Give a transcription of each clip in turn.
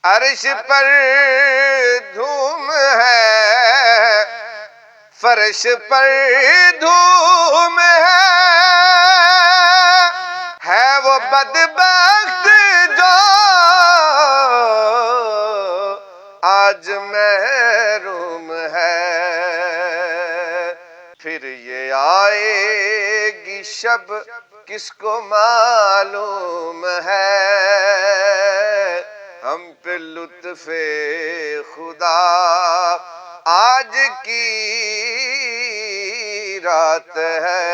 عرش پر دھوم ہے، فرش پر دھوم ہے وہ بدبخت جو آج محروم ہے۔ پھر یہ آئے گی شب کس کو معلوم ہے، ہم پہ لطف خدا آج کی رات ہے۔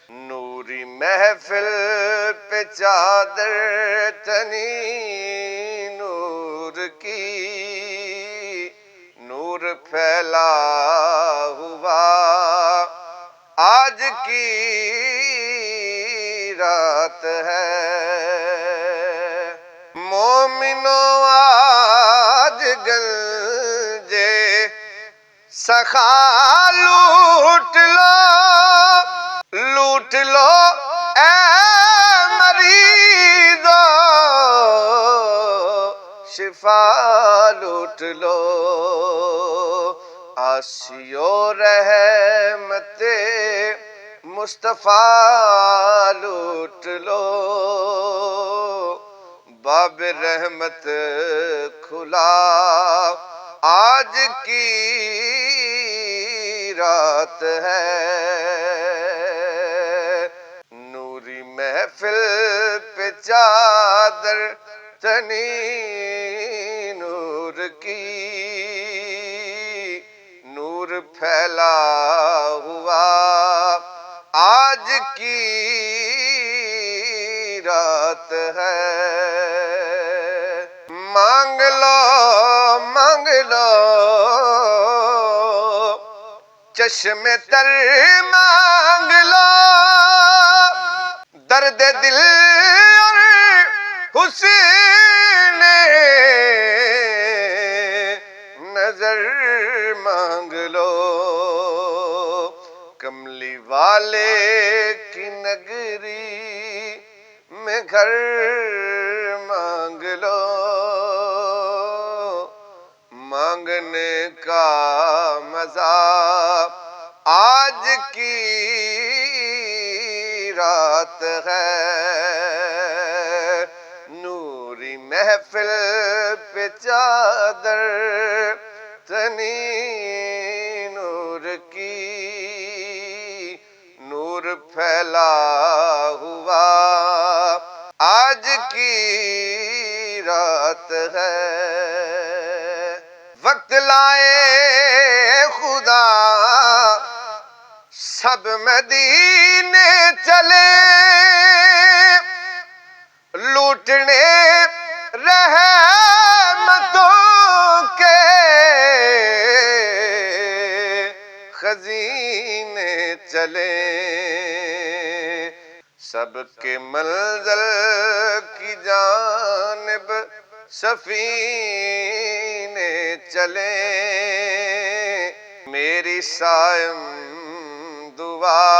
نوری محفل پہ چادر تنی نور کی، نور پھیلا ہوا آج کی رات ہے۔ مومنوں آج گنجے سخا لوٹ لو، لوٹ لو اے مریضو، شفا لوٹ لو، آسیو رحمت مصطفیٰ لوٹ لو، باب رحمت کھلا آج کی رات ہے۔ نوری محفل پہ چادر تنی نور کی، نور پھیلا ہوا آج کی رات ہے۔ مانگ لو مانگ لو چشم تر مانگ لو، درد دل اور حسن نظر مانگ لو، کملی والے کی نگری میں گھر مانگ لو، مانگنے کا مزہ آج کی رات ہے۔ نوری محفل پہ چادر تنی نور کی، نور پھیلا ہوا آج کی رات ہے۔ وقت لائے خدا سب مدینے چلے، لوٹنے رحمتوں کے خزینے چلے، سب کے منزل کی جانب سفینے چلے، میری سائم دعا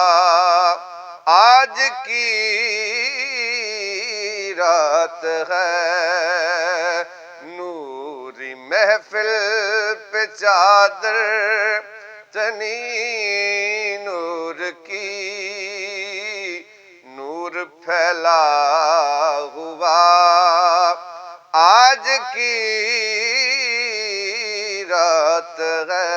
آج کی رات ہے۔ نوری محفل پہ چادر تنی نور کی، نور پھیلا ہوا آج کی رات ہے۔